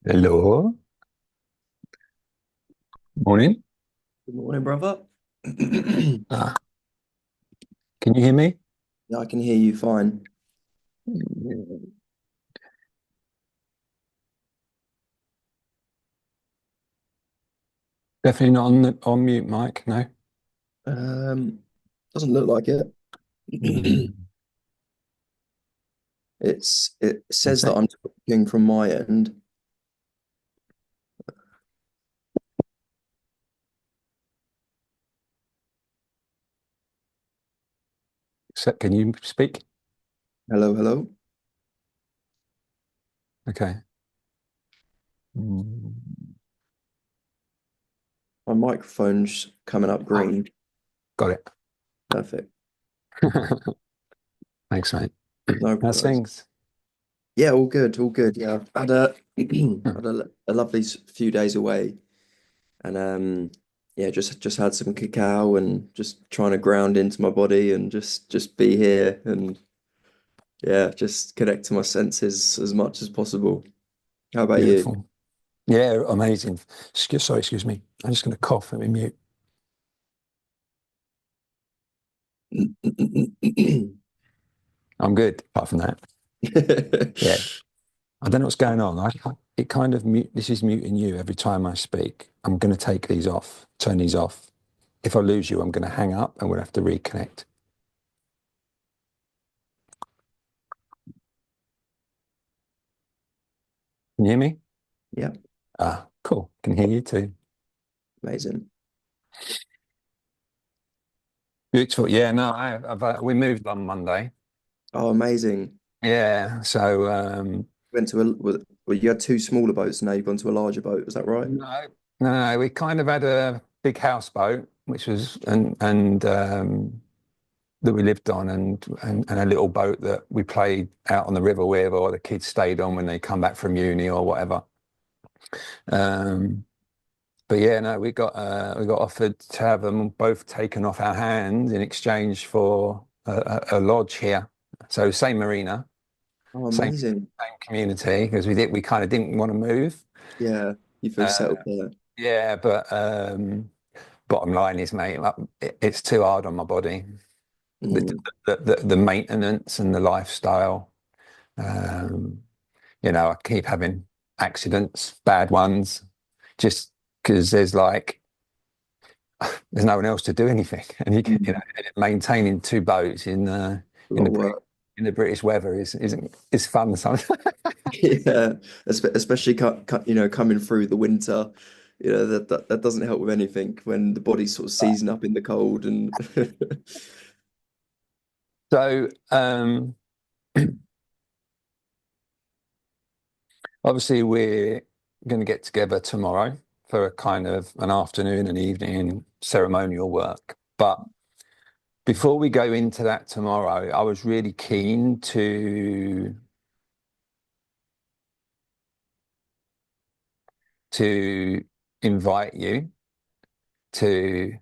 Hello. Morning. Good morning, brother. Ah, can you hear me? Yeah, I can hear you fine. Definitely not on mute, Mike. No. Um, doesn't look like it. Mm, It one says that sec. I'm talking from my end. Can you speak? Hello, hello. Okay. Mm. My microphone's coming up Oh, green. got it. Perfect. Thanks, mate. No How's worries. things? Yeah, all good, all good. Yeah, I've had a Hmm. had a lovely few days away, and yeah, just had some cacao and just trying to ground into my body and just be here and yeah, just connect to my senses as much as possible. How about you? Beautiful. Yeah, amazing. Sorry, excuse me. I'm just going to cough and be mute. I'm good, apart from that. Yeah. I don't know what's going on. It kind of mute. This is muting you every time I speak. I'm going to take these off, turn these off. If I lose you, I'm going to hang up and we'll have to reconnect. Can you hear me? Yeah, Ah, cool. Can hear you too. amazing. Beautiful. Yeah, no, we moved on Monday. Oh, amazing. Yeah, so Went to well, you had two smaller boats, now you've gone to a larger boat. Is that right? no, no, we kind of had a big houseboat, which was and that we lived on, and a little boat that we played out on the river with, or the kids stayed on when they come back from uni or whatever. Um, but yeah, no, we got offered to have them both taken off our hands in exchange for a lodge here. So same marina, Oh, same amazing. same community because we kind of didn't want to move. Yeah, you feel Uh, settled there. yeah, but bottom line is, mate, like, it's too hard on my body. The, Mm. the maintenance and the lifestyle. Um, I keep having accidents, bad ones, just because there's no one else to do anything, and Mm. maintaining two boats A in lot the of work. in the British weather is fun sometimes. Yeah, especially coming through the winter. That doesn't help with anything when the body's sort of seizing up in the cold and So obviously we're going to get together tomorrow for a kind of an afternoon and evening ceremonial work. But before we go into that tomorrow, I was really keen to invite you to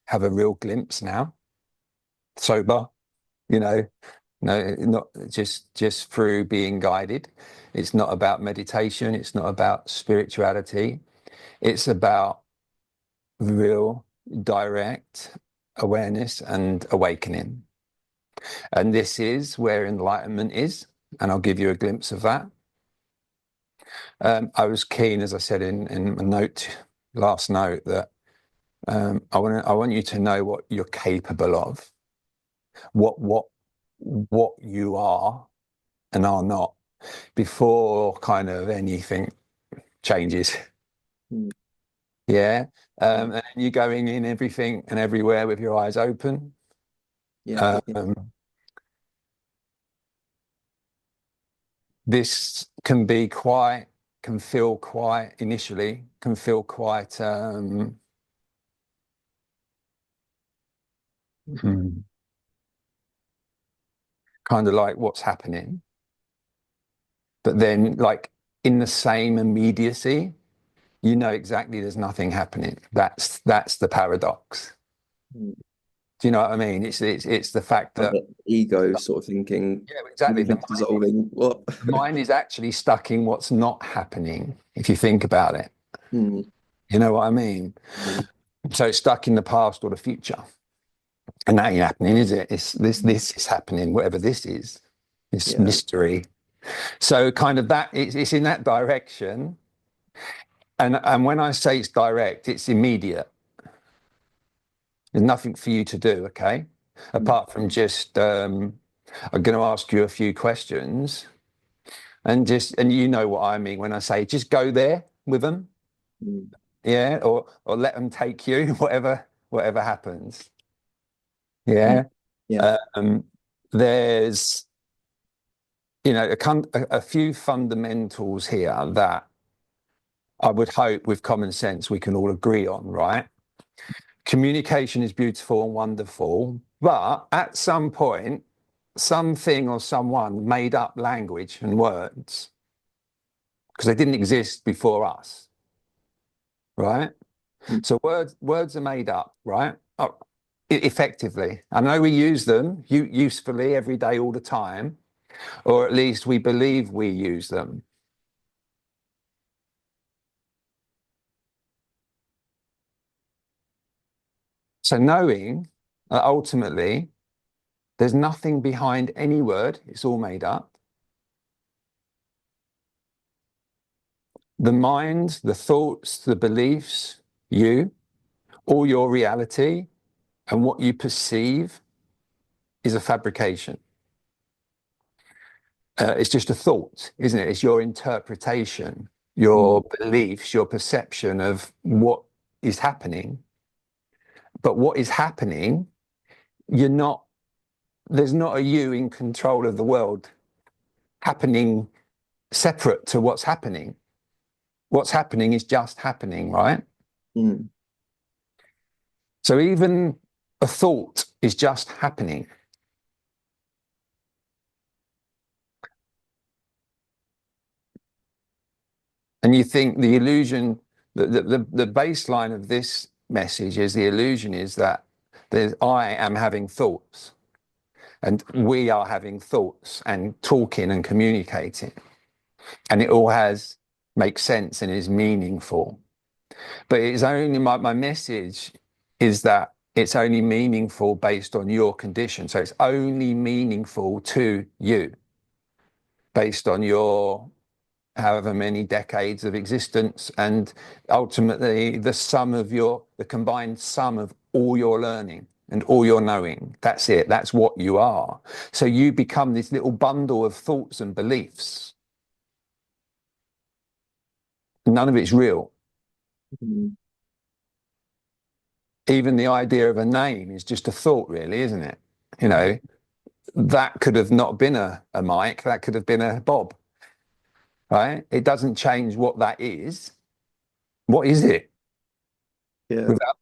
have a real glimpse now, sober, you know, no, not just through being guided. It's not about meditation. It's not about spirituality. It's about real, direct awareness and awakening. And this is where enlightenment is. And I'll give you a glimpse of that. I was keen, as I said in a note, last note, that I want you to know what you're capable of, what what what you are and are not, before kind of anything changes. Mm. Yeah. And you going in everything and everywhere with your eyes open. Yeah, yeah. Um, this can feel quite initially, can feel quite hmm, kind of like what's happening. But then, like in the same immediacy, you know exactly there's nothing happening. That's the paradox. Mm. Do you know what I mean? It's the fact And that, the ego sort of thinking, yeah, exactly. everything's dissolving. What? The mind is actually stuck in what's not happening, if you think about it. Hmm. You know what I mean? Hmm. So it's stuck in the past or the future. And that ain't happening, is it? It's Hmm. this is happening, whatever this is, this Yeah. mystery. So kind of that it's in that direction. And when I say it's direct, it's immediate. There's nothing for you to do, okay? Hmm. Apart from just I'm going to ask you a few questions and you know what I mean when I say just go there with them, Hmm. yeah, or let them take you, whatever happens, Hmm. yeah. Yeah. Um, there's a few fundamentals here that I would hope with common sense we can all agree on, right? Communication is beautiful and wonderful, but at some point, something or someone made up language and words because they didn't exist before us, right? Hmm. So words are made up, right? Oh, effectively. I know we use them usefully every day, all the time, or at least we believe we use them. So knowing that ultimately there's nothing behind any word, it's all made up. The mind, the thoughts, the beliefs, you, all your reality and what you perceive is a fabrication. It's just a thought, isn't it? It's your interpretation, Hmm. your beliefs, your perception of what is happening. But what is happening, you're not, there's not a you in control of the world happening separate to what's happening. What's happening is just happening, right? Hmm. So even a thought is just happening. And you think the illusion, the baseline of this message is the illusion is that I am having thoughts and we are having thoughts and talking and communicating. And it all makes sense and is meaningful. But it's only my message is that it's only meaningful based on your condition. So it's only meaningful to you based on your however many decades of existence and ultimately the combined sum of all your learning and all your knowing. That's it. That's what you are. So you become this little bundle of thoughts and beliefs. None of it's real. Hmm. Even the idea of a name is just a thought, really, isn't it? You know, that could have not been a Mike, that could have been a Bob, right? It doesn't change what that is. What is it? Yeah. Without,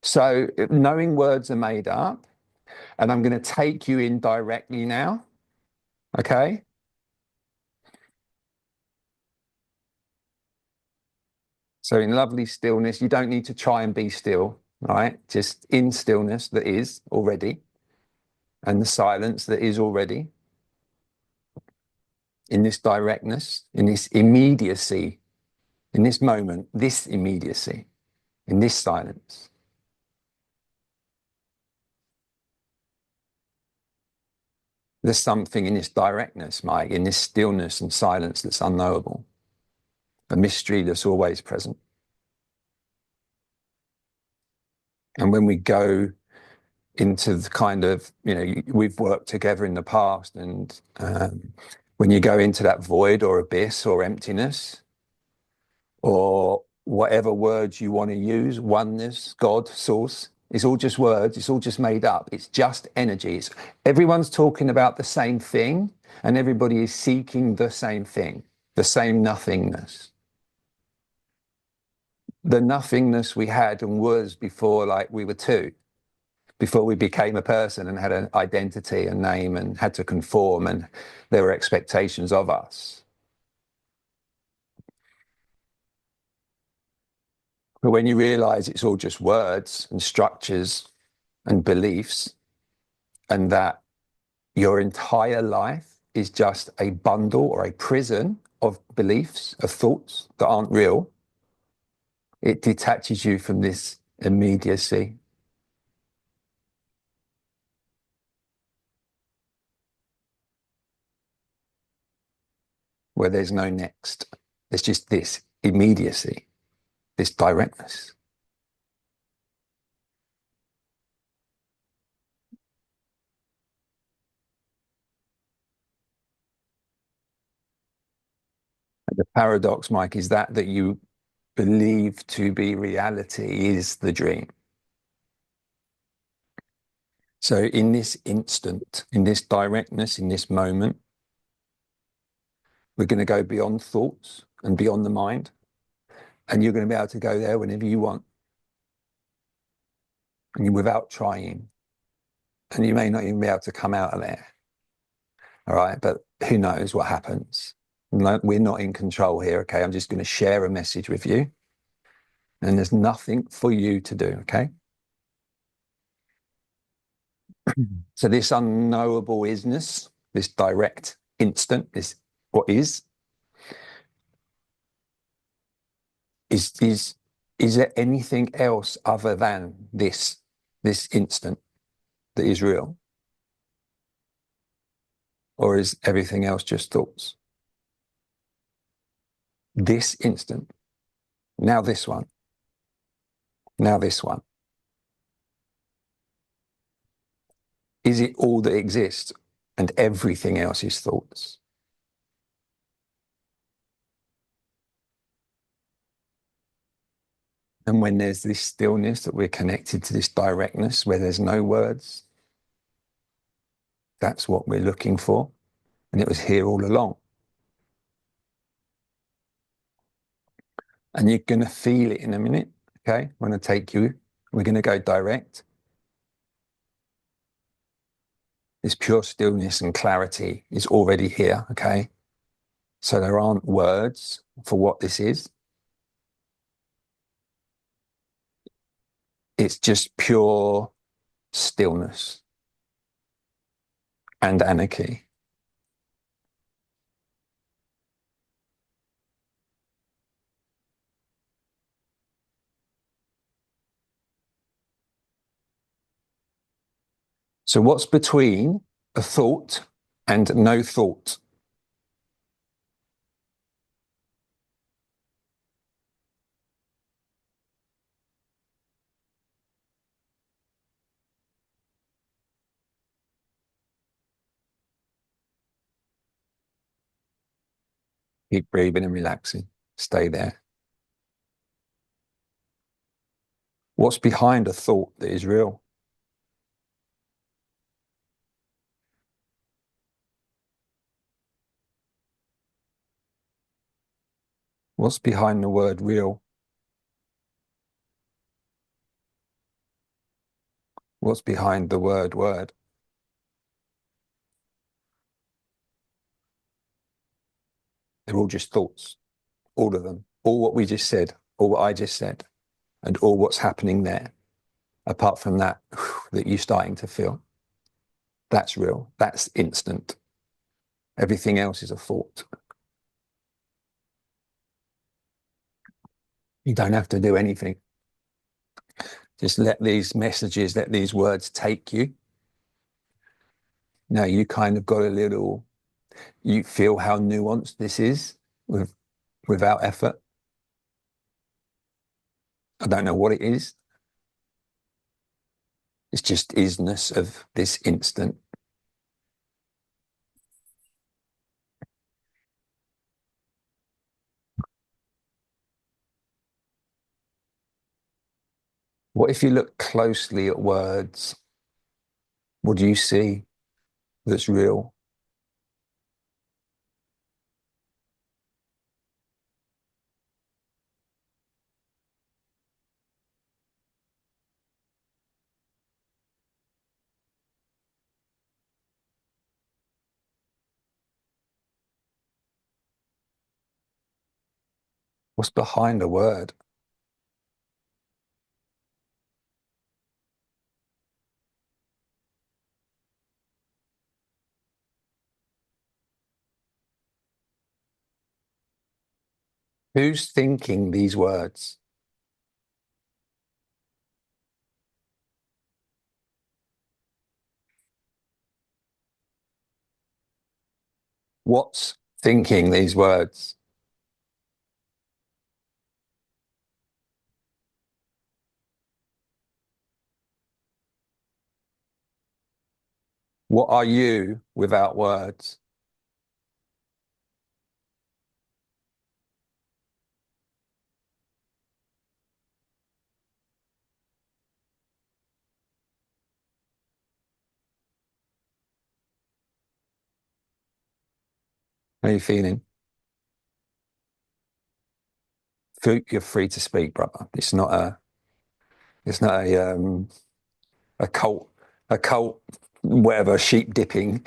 so knowing words are made up, and I'm going to take you in directly now. Okay. So in lovely stillness, you don't need to try and be still, right? Just in stillness that is already, and the silence that is already, in this directness, in this immediacy, in this moment, this immediacy, in this silence. There's something in this directness, Mike, in this stillness and silence that's unknowable, a mystery that's always present. And when we go into the kind of, we've worked together in the past, and when you go into that void or abyss or emptiness, or whatever words you want to use, oneness, God, source, it's all just words, it's all just made up, it's just energy. Everyone's talking about the same thing, and everybody is seeking the same thing, the same nothingness. The nothingness we had and was before, like we were two, before we became a person and had an identity and name and had to conform and there were expectations of us. But when you realize it's all just words and structures and beliefs, and that your entire life is just a bundle or a prison of beliefs, of thoughts that aren't real, it detaches you from this immediacy. Where there's no next. There's just this immediacy, this directness. And the paradox, Mike, is that you believe to be reality is the dream. So in this instant, in this directness, in this moment, we're going to go beyond thoughts and beyond the mind. And you're going to be able to go there whenever you want. And without trying. And you may not even be able to come out of there. All right. But who knows what happens? We're not in control here. Okay. I'm just going to share a message with you. And there's nothing for you to do. Okay. So this unknowable isness, this direct instant, this what is there anything else other than this instant that is real? Or is everything else just thoughts? This instant, now this one, now this one. Is it all that exists and everything else is thoughts? And when there's this stillness that we're connected to this directness where there's no words, that's what we're looking for. And it was here all along. And you're going to feel it in a minute. Okay. I'm going to take you. We're going to go direct. This pure stillness and clarity is already here. Okay. So there aren't words for what this is. It's just pure stillness and anarchy. So what's between a thought and no thought? Keep breathing and relaxing. Stay there. What's behind a thought that is real? What's behind the word real? What's behind the word? They're all just thoughts. All of them. All what we just said. All what I just said. And all what's happening there. Apart from that, that you're starting to feel. That's real. That's instant. Everything else is a thought. You don't have to do anything. Just let these messages, let these words take you. Now you kind of got a little, you feel how nuanced this is without effort. I don't know what it is. It's just isness of this instant. What if you look closely at words? What do you see that's real? What's behind a word? Who's thinking these words? What's thinking these words? What are you without words? How are you feeling? You're free to speak, brother. It's not a cult, whatever, sheep dipping.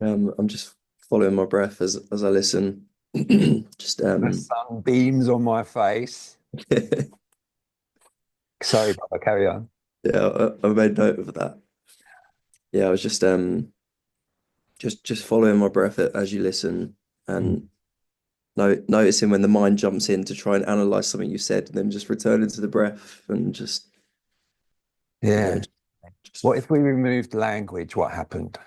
I'm just following my breath as I listen. Just The sun beams on my face. Sorry, brother, carry on. yeah, I made note of that. Yeah, I was just following my breath as you listen Mm. and noticing when the mind jumps in to try and analyze something you said, and then just returning to the breath and just yeah, Yeah. just What if we removed language? What happened?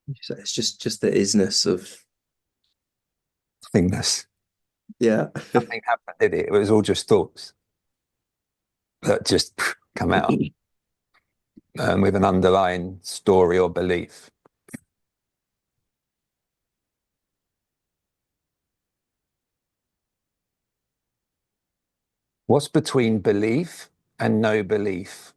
it's just the isness of Nothingness. yeah. Nothing happened, did it? It was all just thoughts that just come out with an underlying story or belief. What's between belief and no belief?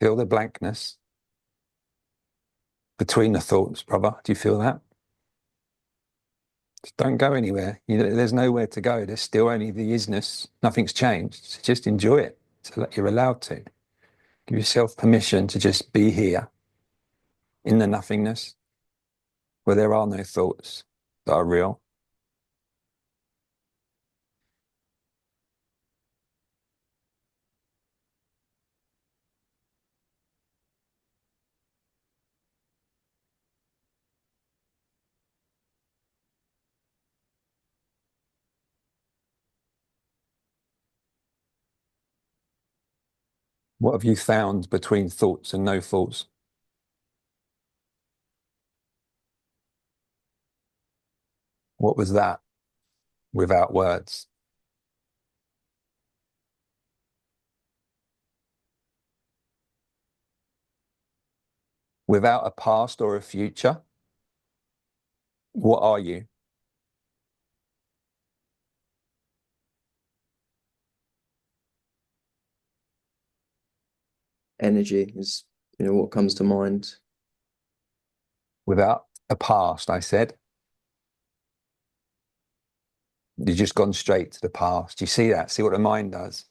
Feel the blankness between the thoughts, brother. Do you feel that? Just don't go anywhere. There's nowhere to go. There's still only the isness. Nothing's changed. So just enjoy it. So that you're allowed to. Give yourself permission to just be here in the nothingness where there are no thoughts that are real. What have you found between thoughts and no thoughts? What was that without words? Without a past or a future, what are you? Energy is what comes to mind. Without a past, I said. You've just gone straight to the past. You see that? See what the mind does?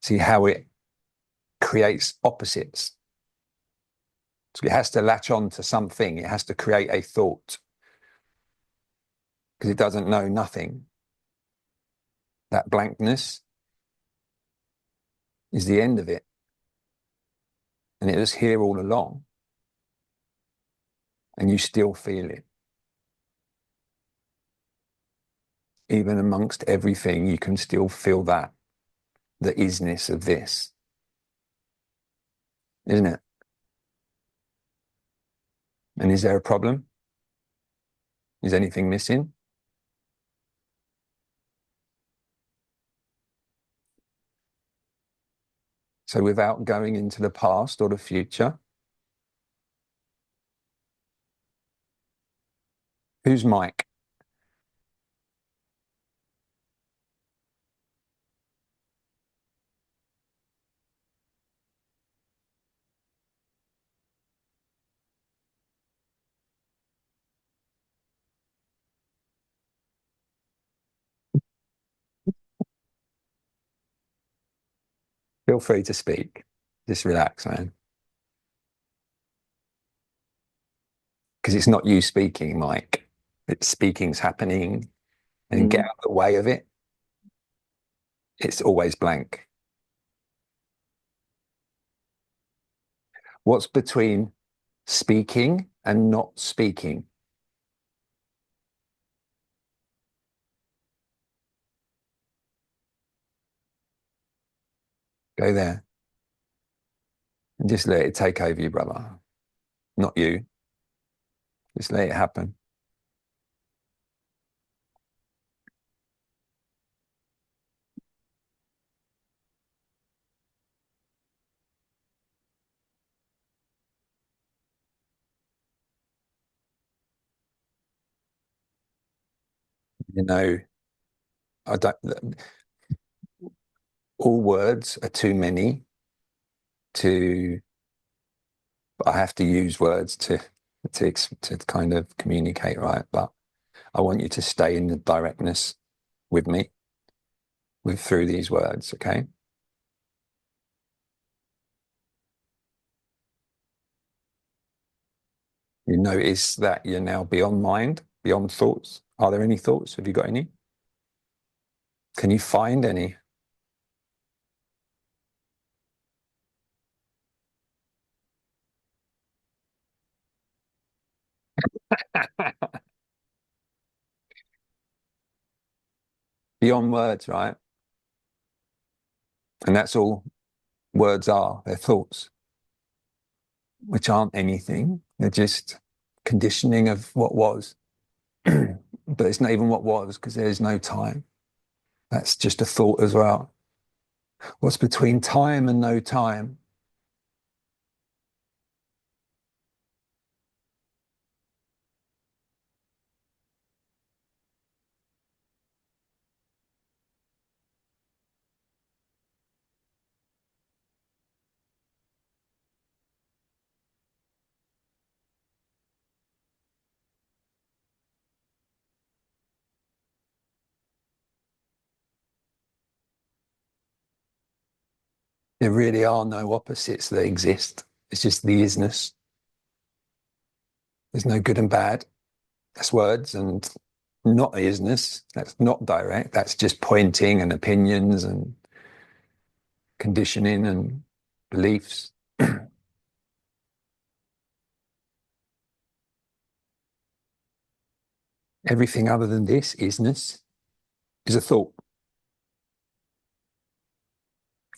See how it creates opposites. So it has to latch on to something. It has to create a thought because it doesn't know nothing. That blankness is the end of it. And it was here all along. And you still feel it. Even amongst everything, you can still feel that, the isness of this, isn't it? And is there a problem? Is anything missing? So without going into the past or the future. Who's Mike? Feel free to speak. Just relax, man. Because it's not you speaking, Mike. It's speaking's happening, and get out of the way of it. It's always blank. What's between speaking and not speaking? Go there and just let it take over you, brother. Not you. Just let it happen. You know, I don't. All words are too many to. I have to use words to kind of communicate, right? But I want you to stay in the directness with me, through these words, okay? You notice that you're now beyond mind, beyond thoughts. Are there any thoughts? Have you got any? Can you find any? Beyond words, right? And that's all words are. They're thoughts, which aren't anything. They're just conditioning of what was. But it's not even what was, because there's no time. That's just a thought as well. What's between time and no time? There really are no opposites that exist. It's just the isness. There's no good and bad. That's words, and not the isness. That's not direct. That's just pointing and opinions and conditioning and beliefs. Everything other than this isness is a thought.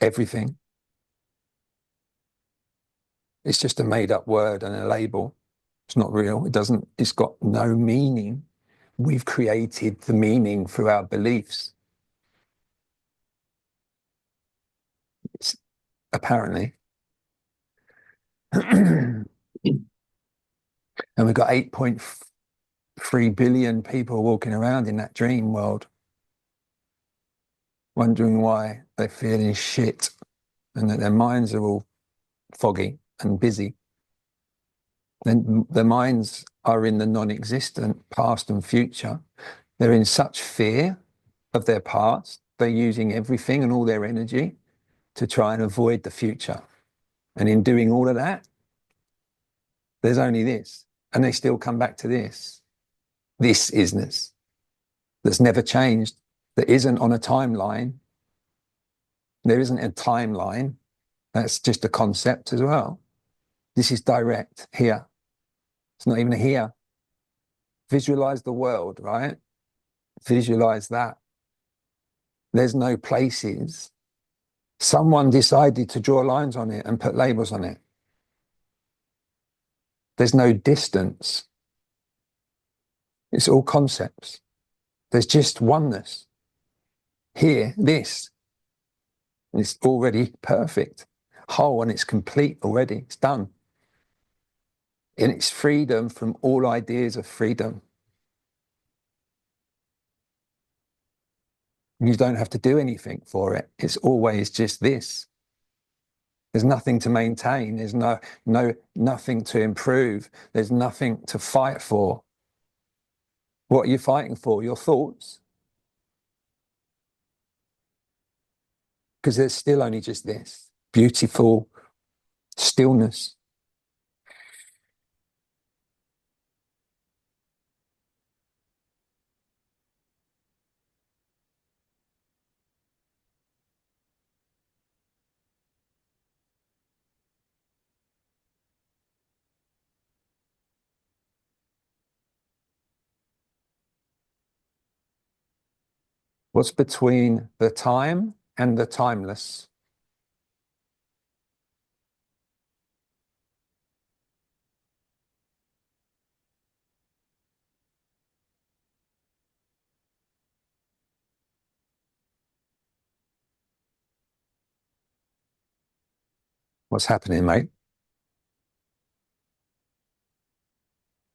Everything. It's just a made up word and a label. It's not real. It's got no meaning. We've created the meaning through our beliefs. It's, apparently. And we've got 8.3 billion people walking around in that dream world, wondering why they're feeling shit and that their minds are all foggy and busy. Then their minds are in the non-existent past and future. They're in such fear of their past. They're using everything and all their energy to try and avoid the future. And in doing all of that, there's only this. And they still come back to this. This isness that's never changed, that isn't on a timeline. There isn't a timeline. That's just a concept as well. This is direct here. It's not even here. Visualize the world, right? Visualize that. There's no places. Someone decided to draw lines on it and put labels on it. There's no distance. It's all concepts. There's just oneness. Here, this. It's already perfect. whole and it's complete already. It's done. And it's freedom from all ideas of freedom. You don't have to do anything for it. It's always just this. There's nothing to maintain. There's nothing to improve. There's nothing to fight for. What are you fighting for? Your thoughts? Because there's still only just this beautiful stillness. What's between the time and the timeless? What's happening, mate?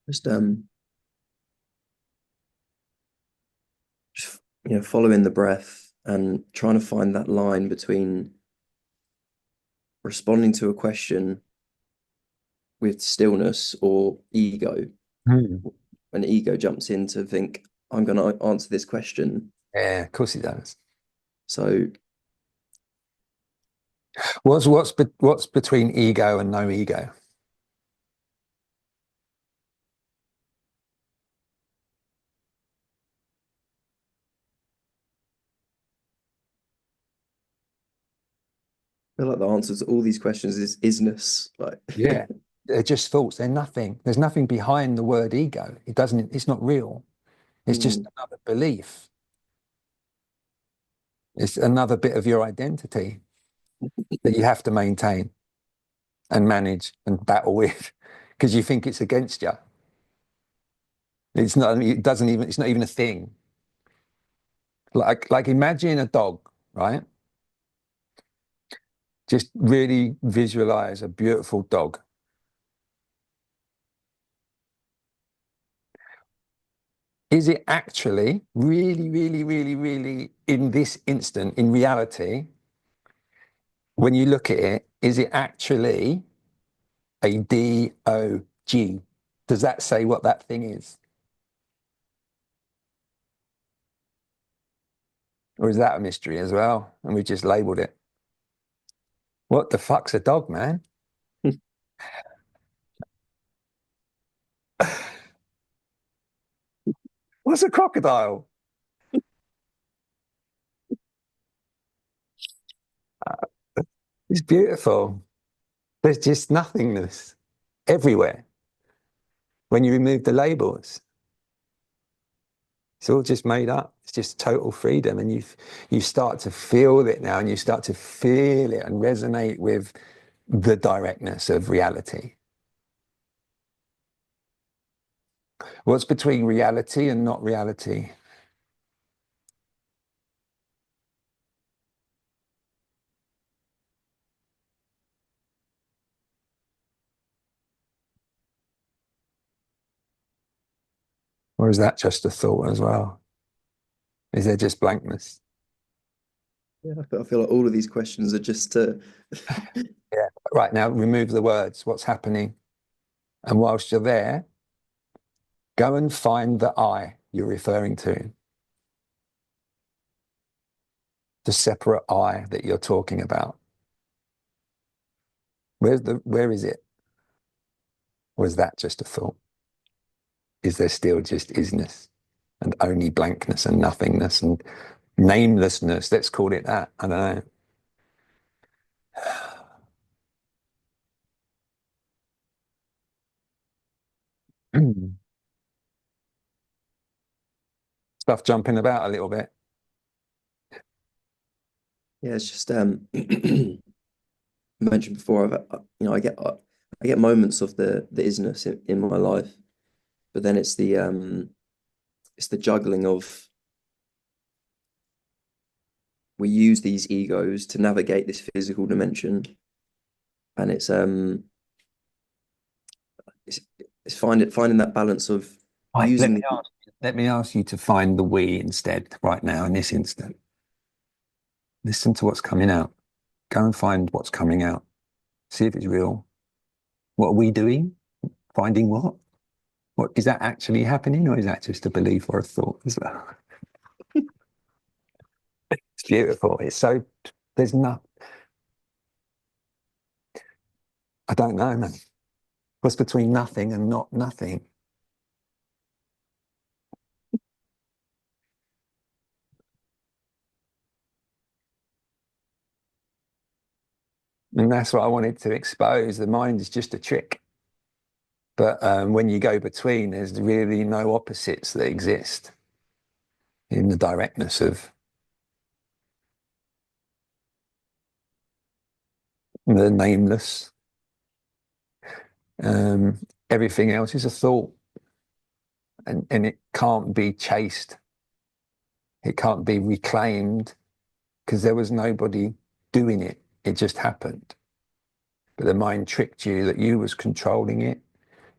Just following the breath and trying to find that line between responding to a question with stillness or ego. When ego jumps in to think, I'm going to answer this question. Yeah, of course it does. So what's between ego and no ego? I feel like the answer to all these questions is isness. Like, Yeah, they're just thoughts. They're nothing. There's nothing behind the word ego. It's not real. It's just another belief. It's another bit of your identity that you have to maintain and manage and battle with because you think it's against you. It's not, it's not even a thing. Like imagine a dog, right? Just really visualize a beautiful dog. Is it actually really, really, really, really in this instant, in reality, when you look at it, is it actually a DOG? Does that say what that thing is? Or is that a mystery as well? And we just labeled it. What the fuck's a dog, man? What's a crocodile? It's beautiful. There's just nothingness everywhere when you remove the labels. It's all just made up. It's just total freedom. And you start to feel it now and you start to feel it and resonate with the directness of reality. What's between reality and not reality? Or is that just a thought as well? Is there just blankness? yeah, I feel like all of these questions are just to Yeah. Right now, remove the words. What's happening? And whilst you're there, go and find the I you're referring to, the separate I that you're talking about. Where is it? Or is that just a thought? Is there still just isness and only blankness and nothingness and namelessness? Let's call it that. I don't know. Stuff jumping about a little bit. yeah, it's just mentioned before. I get moments of the isness in my life, but then it's the juggling of we use these egos to navigate this physical dimension, and it's finding that balance of Right, using the let me ask you to find the we instead right now in this instant. Listen to what's coming out. Go and find what's coming out. See if it's real. What are we doing? Finding what? What is that actually happening, or is that just a belief or a thought as well? It's beautiful. It's so there's not. I don't know, man. What's between nothing and not nothing? And that's what I wanted to expose. The mind is just a trick. But when you go between, there's really no opposites that exist in the directness of the nameless. Um, Everything else is a thought, and it can't be chased. It can't be reclaimed because there was nobody doing it. It just happened. But the mind tricked you that you was controlling it,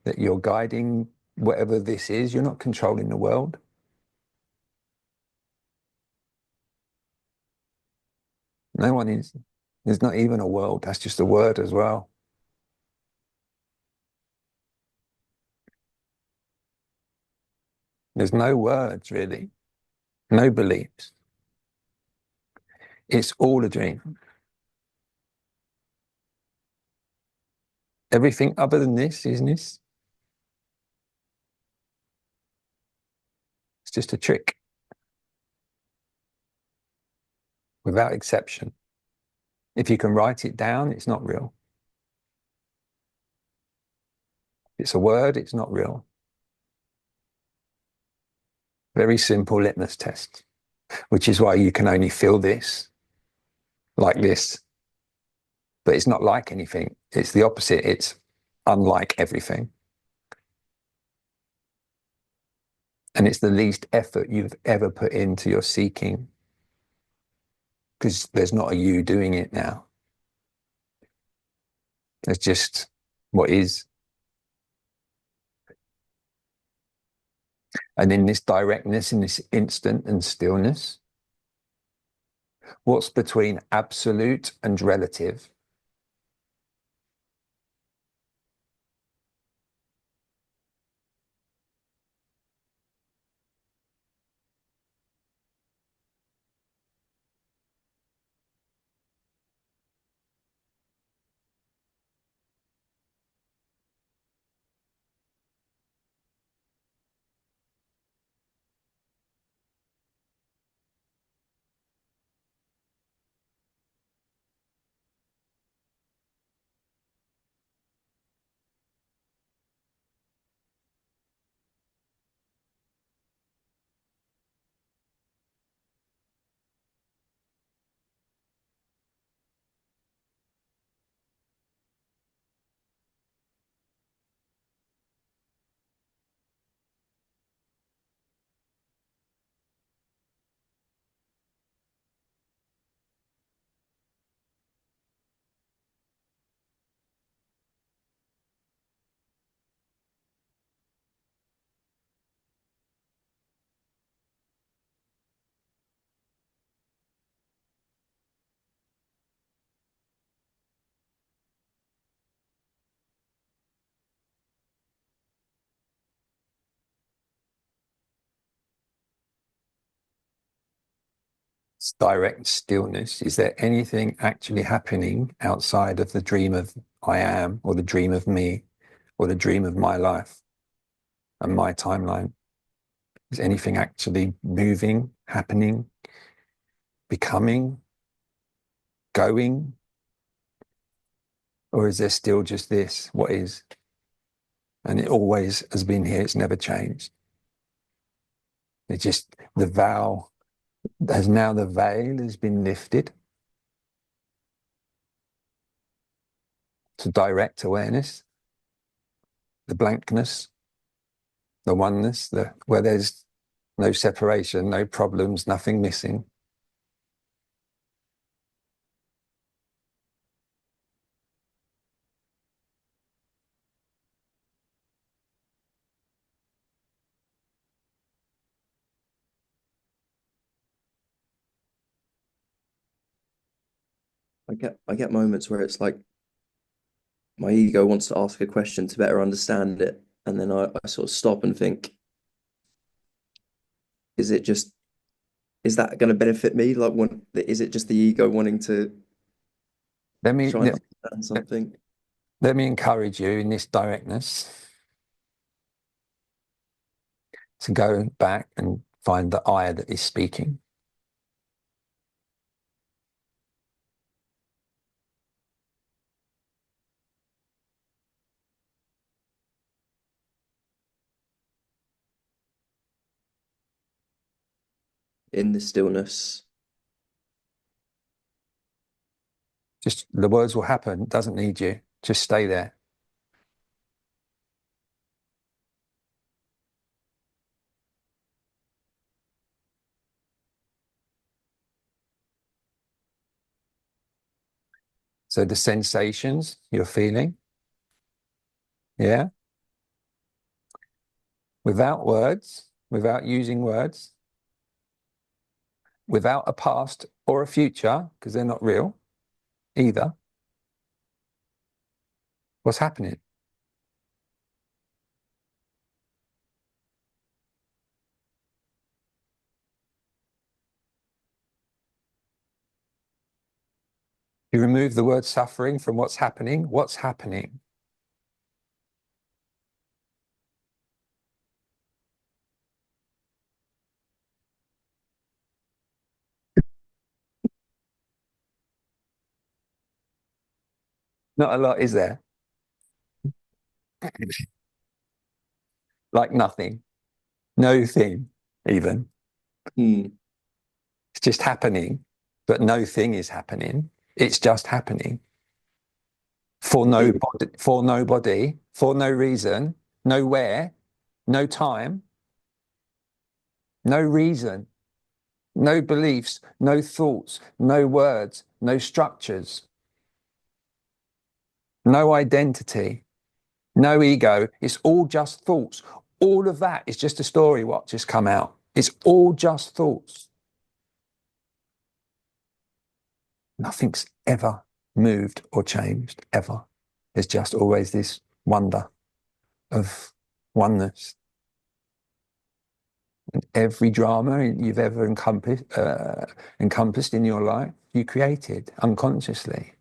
that you're guiding whatever this is. You're not controlling the world. No one is. There's not even a world. That's just a word as well. There's no words really, no beliefs. It's all a dream. Everything other than this is this. It's just a trick, without exception. If you can write it down, it's not real. If it's a word, it's not real. Very simple litmus test, which is why you can only feel this like this. But it's not like anything. It's the opposite. It's unlike everything. And it's the least effort you've ever put into your seeking, because there's not a you doing it now. There's just what is. And in this directness, in this instant and stillness, what's between absolute and relative? It's direct stillness. Is there anything actually happening outside of the dream of I am, or the dream of me, or the dream of my life and my timeline? Is anything actually moving, happening, becoming, going? Or is there still just this, what is? And it always has been here, it's never changed. It's just the veil has now, the veil has been lifted to direct awareness, the blankness, the oneness, where there's no separation, no problems, nothing missing. I get moments where it's like my ego wants to ask a question to better understand it, and then I sort of stop and think, is it just is that going to benefit me? Like, is it just the ego wanting to Let me try and let, understand something? let me encourage you in this directness to go back and find the I that is speaking. In the stillness. Just the words will happen. It doesn't need you. Just stay there. So the sensations you're feeling, yeah, without words, without using words, without a past or a future, because they're not real either. What's happening? You remove the word suffering from what's happening. What's happening? Not a lot, is there? Like nothing, no thing, even. Hmm. It's just happening, but no thing is happening. It's just happening for Completely. nobody, for nobody, for no reason, nowhere, no time, no reason, no beliefs, no thoughts, no words, no structures, no identity, no ego. It's all just thoughts. All of that is just a story what just come out. It's all just thoughts. Nothing's ever moved or changed, ever. There's just always this wonder of oneness. And every drama you've ever encompassed in your life, you created unconsciously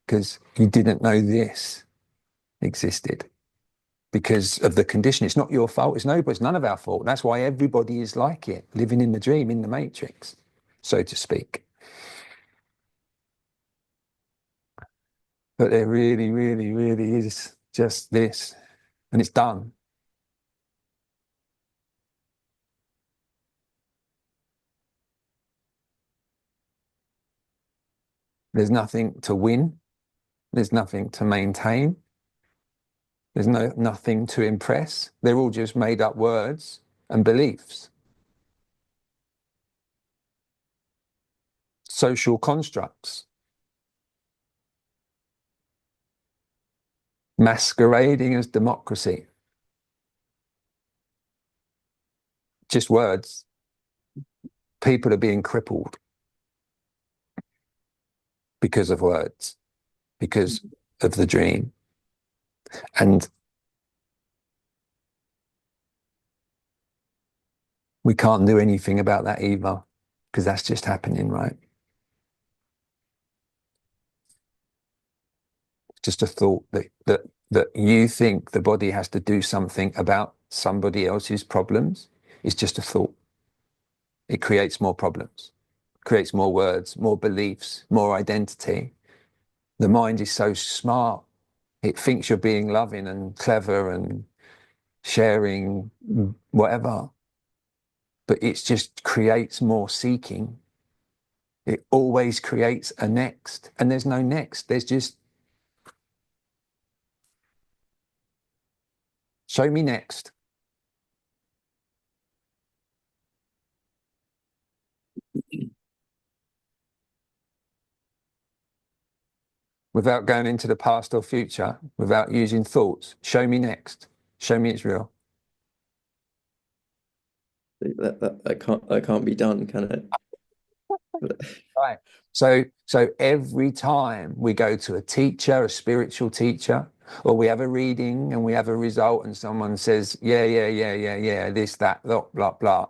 because you didn't know this existed because of the condition. It's not your fault. It's none of our fault. That's why everybody is like it, living in the dream, in the matrix, so to speak. But there really, really, really is just this, and it's done. There's nothing to win. There's nothing to maintain. There's nothing to impress. They're all just made up words and beliefs. Social constructs masquerading as democracy. Just words. People are being crippled because of words, because of the dream. And we can't do anything about that either, because that's just happening, right? It's just a thought that you think the body has to do something about somebody else's problems. It's just a thought. It creates more problems, creates more words, more beliefs, more identity. The mind is so smart. It thinks you're being loving and clever and sharing whatever, but it just creates more seeking. It always creates a next, and there's no next. There's just show me next. Without going into the past or future, without using thoughts. Show me next. Show me it's real. That can't be done, can it? Right. So every time we go to a teacher, a spiritual teacher, or we have a reading and we have a result and someone says, yeah, this, that, blah, blah, blah.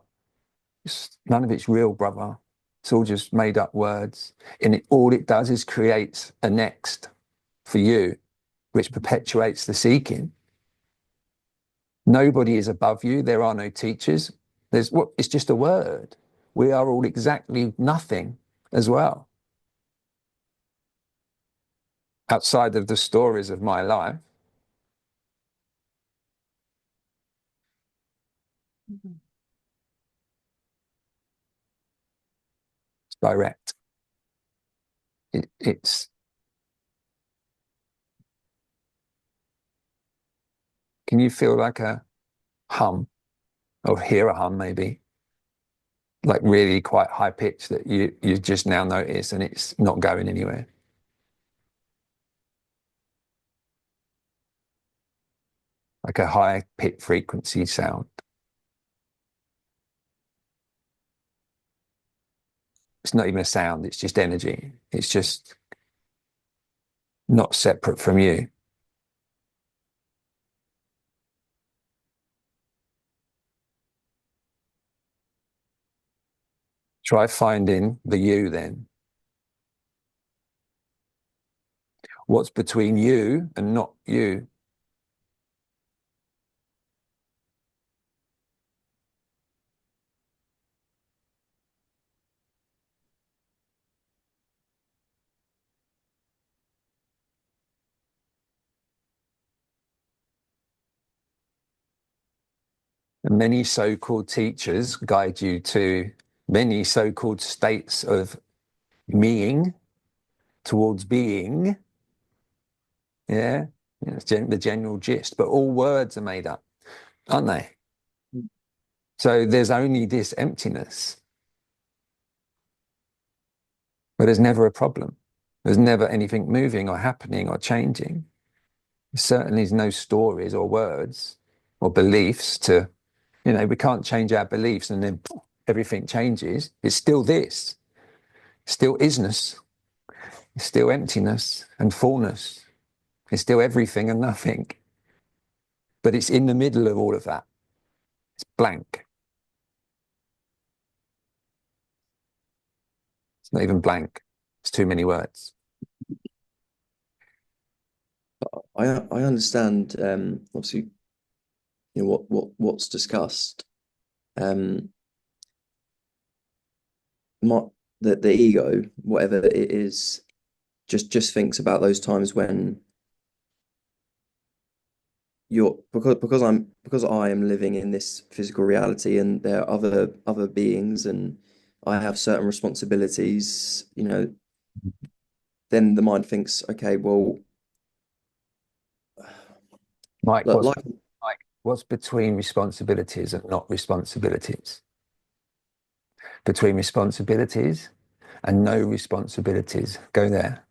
None of it's real, brother. It's all just made up words. And all it does is creates a next for you, which perpetuates the seeking. Nobody is above you. There are no teachers. It's just a word. We are all exactly nothing as well. Outside of the stories of my life, it's direct. It's, can you feel like a hum or hear a hum maybe? Like really quite high pitch that you just now notice and it's not going anywhere. Like a high pitch frequency sound. It's not even a sound, it's just energy. It's just not separate from you. Try finding the you then. What's between you and not you? And many so-called teachers guide you to many so-called states of meing towards being. Yeah, it's the general gist, but all words are made up, aren't they? So there's only this emptiness, but there's never a problem. There's never anything moving or happening or changing. There certainly is no stories or words or beliefs to, we can't change our beliefs and then everything changes. It's still this, still isness, it's still emptiness and fullness. It's still everything and nothing. But it's in the middle of all of that. It's blank. It's not even blank. It's too many words. I understand obviously what's discussed. Um my the ego, whatever it is, just thinks about those times when you're because I am living in this physical reality and there are other beings and I have certain responsibilities, then the mind thinks, okay, well, Mike, like, like what's between responsibilities and not responsibilities? Between responsibilities and no responsibilities. Go there.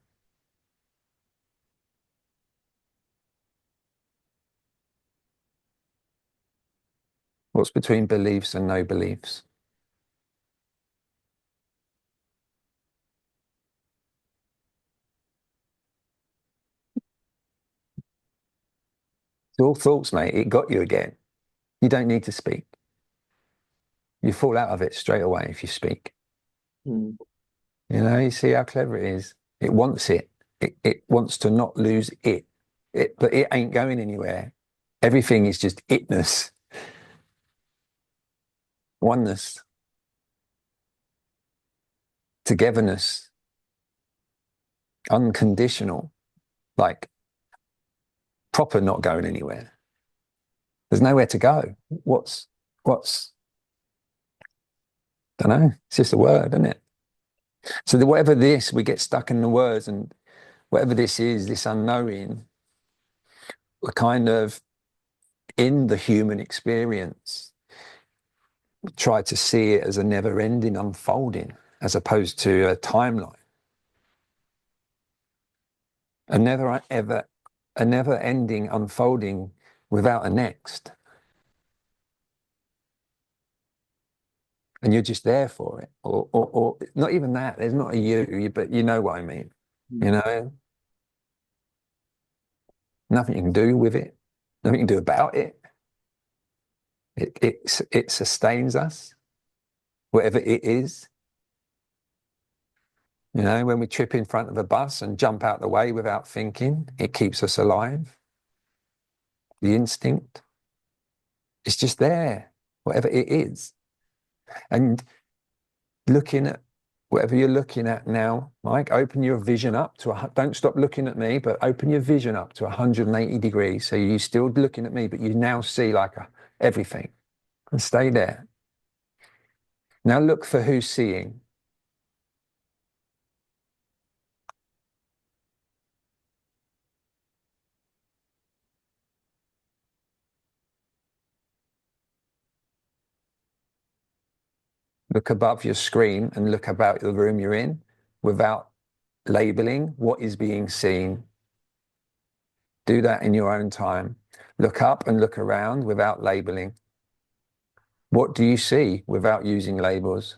What's between beliefs and no beliefs? It's all thoughts, mate. It got you again. You don't need to speak. You fall out of it straight away if you speak. hmm, You see how clever it is. It wants it. It wants to not lose it. But it ain't going anywhere. Everything is just itness, oneness, togetherness, unconditional, like proper not going anywhere. There's nowhere to go. What's, I don't know. It's just a word, isn't it? So whatever this, we get stuck in the words and whatever this is, this unknowing, we're kind of in the human experience, try to see it as a never ending unfolding as opposed to a timeline. A never ending unfolding without a next. and you're just there for it, or not even that. There's not a you, but you know what I mean. You know, nothing you can do with it, nothing you can do about it. It sustains us, whatever it is. You know, when we trip in front of a bus and jump out the way without thinking, it keeps us alive. The instinct, it's just there, whatever it is. And looking at whatever you're looking at now, Mike, open your vision up to, don't stop looking at me, but open your vision up to 180 degrees. So you're still looking at me, but you now see like everything, and stay there. Now look for who's seeing. Look above your screen and look about the room you're in without labeling what is being seen. Do that in your own time. Look up and look around without labeling. What do you see without using labels?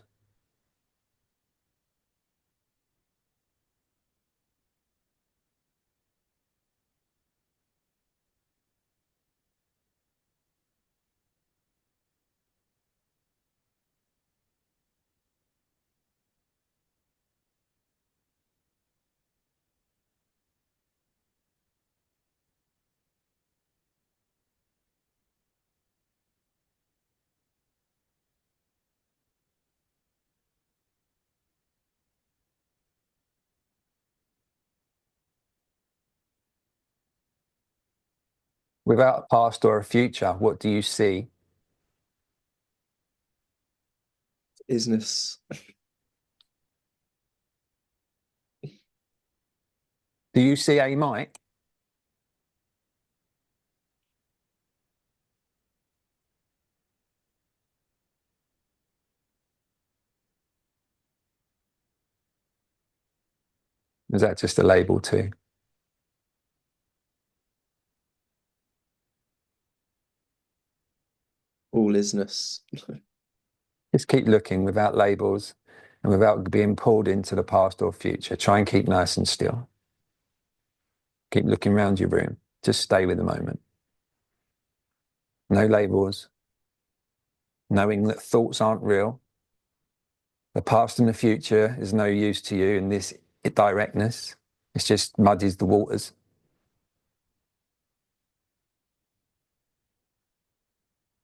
Without a past or a future, what do you see? Isness. Do you see a Mike? Is that just a label too? All isness. Just keep looking without labels and without being pulled into the past or future. Try and keep nice and still. Keep looking around your room. Just stay with the moment. No labels. Knowing that thoughts aren't real. The past and the future is no use to you in this directness. It's just muddies the waters.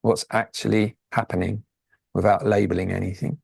What's actually happening without labeling anything.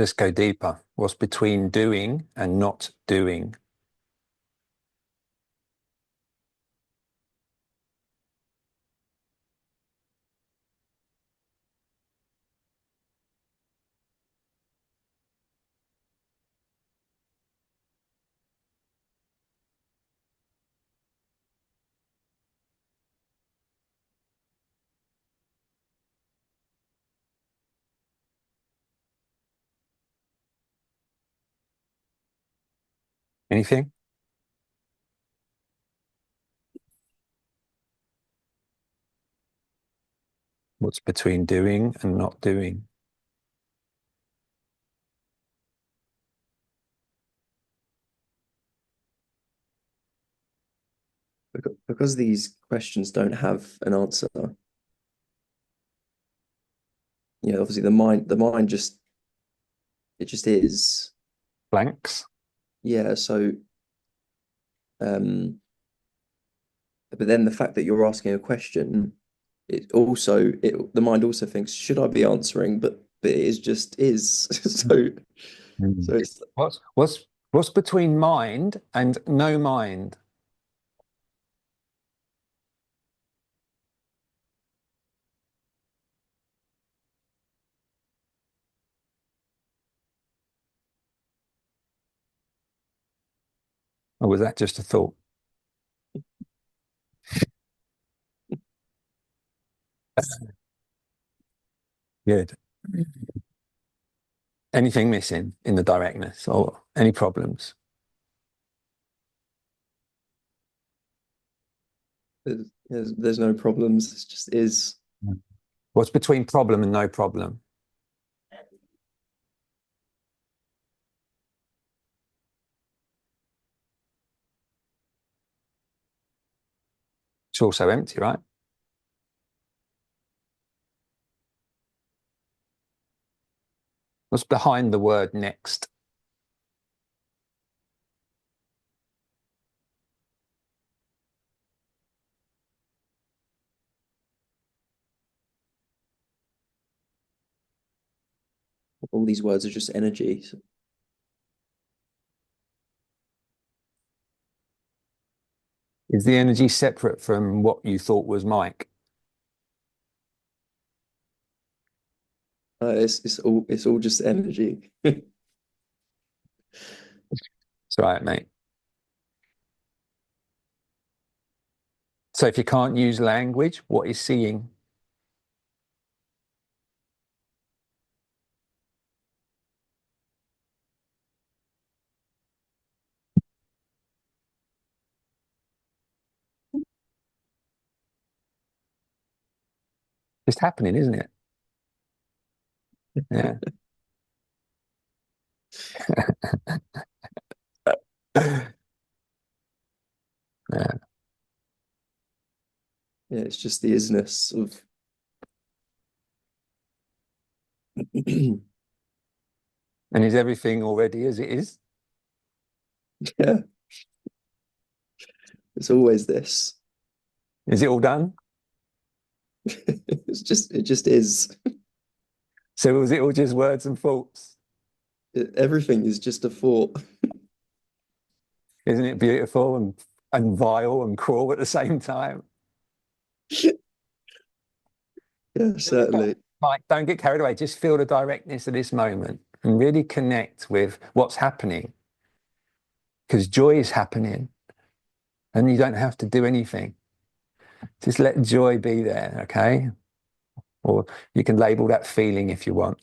Let's go deeper. What's between doing and not doing? Anything? What's between doing and not doing? Because these questions don't have an answer, obviously the mind just it just is. Blanks? Yeah, so but then the fact that you're asking a question, the mind also thinks, should I be answering? But it is just is. So Mm. so it's What's between mind and no mind? Or was that just a thought? Good. Anything missing in the directness or any problems? there's no problems. It's just is. Mm. What's between problem and no problem? It's also empty, right? What's behind the word next? All these words are just energy. Is the energy separate from what you thought was Mike? It's all just energy. It's right, mate. So if you can't use language, what is seeing? Just happening, isn't it? Yeah. Yeah. Yeah, it's just the isness of And is everything already as it is? yeah, it's always this. Is it all done? It just is. So was it all just words and thoughts? Everything is just a thought. Isn't it beautiful and vile and cruel at the same time? Yeah, certainly. Mike, don't get carried away. Just feel the directness of this moment and really connect with what's happening because joy is happening and you don't have to do anything. Just let joy be there, okay? Or you can label that feeling if you want.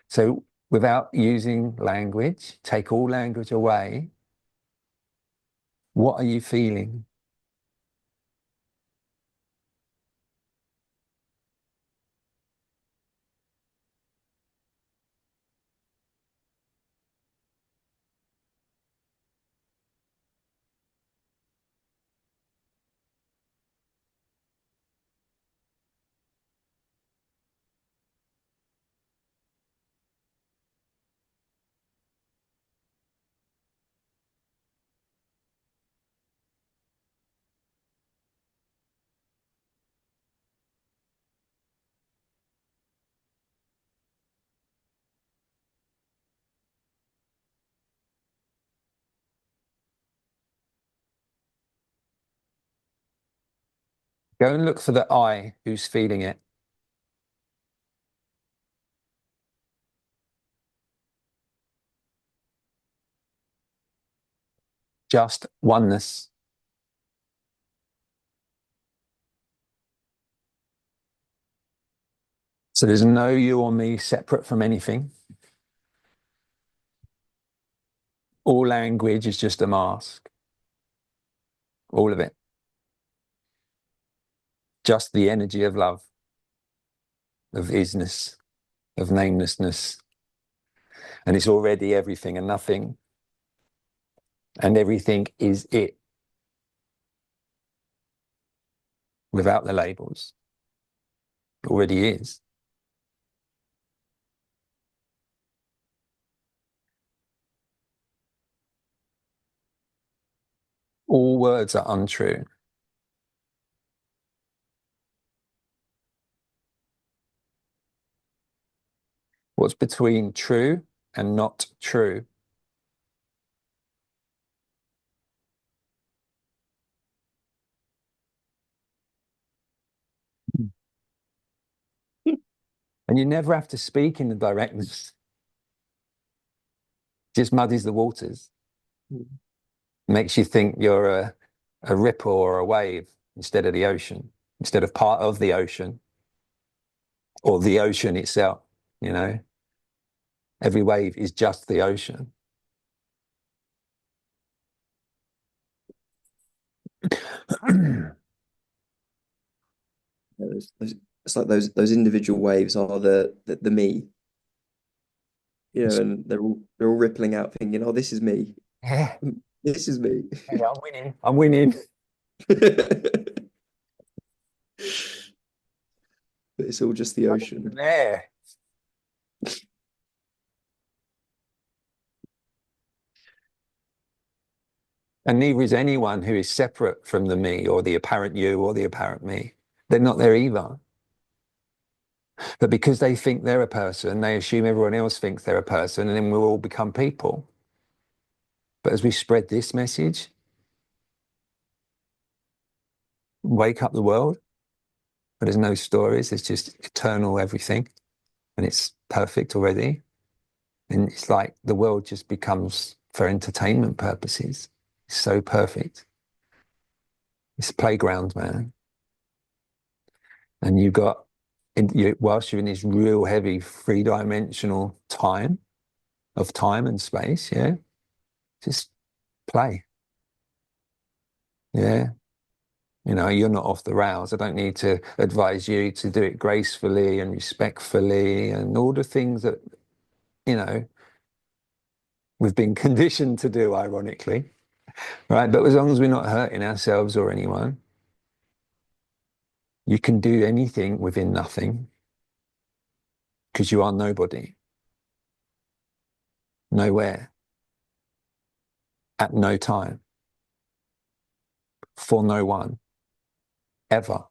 So without using language, take all language away. What are you feeling? Go and look for the I who's feeling it. Just oneness. So there's no you or me separate from anything. All language is just a mask. All of it. Just the energy of love, of isness, of namelessness. And it's already everything and nothing. And everything is it. Without the labels. It already is. All words are untrue. What's between true and not true? And you never have to speak in the directness. Just muddies the waters. Makes you think you're a ripple or a wave instead of the ocean, instead of part of the ocean or the ocean itself, you know. Every wave is just the ocean. It's like those individual waves are the me, you know, and they're all rippling out, thinking, "Oh, this is me. Yeah, This is me." yeah, I'm winning. I'm winning. But it's all just the ocean. There. And neither is anyone who is separate from the me or the apparent you or the apparent me. They're not there either. But because they think they're a person, they assume everyone else thinks they're a person, and then we'll all become people. But as we spread this message, wake up the world, but there's no stories, it's just eternal everything, and it's perfect already. And it's like the world just becomes for entertainment purposes. It's so perfect. It's a playground, man. And you've got, whilst you're in this real heavy three-dimensional time and space, yeah, just play. Yeah. You know, you're not off the rails. I don't need to advise you to do it gracefully and respectfully and all the things that, you know, we've been conditioned to do, ironically, right? But as long as we're not hurting ourselves or anyone, you can do anything within nothing because you are nobody, nowhere, at no time, for no one, ever.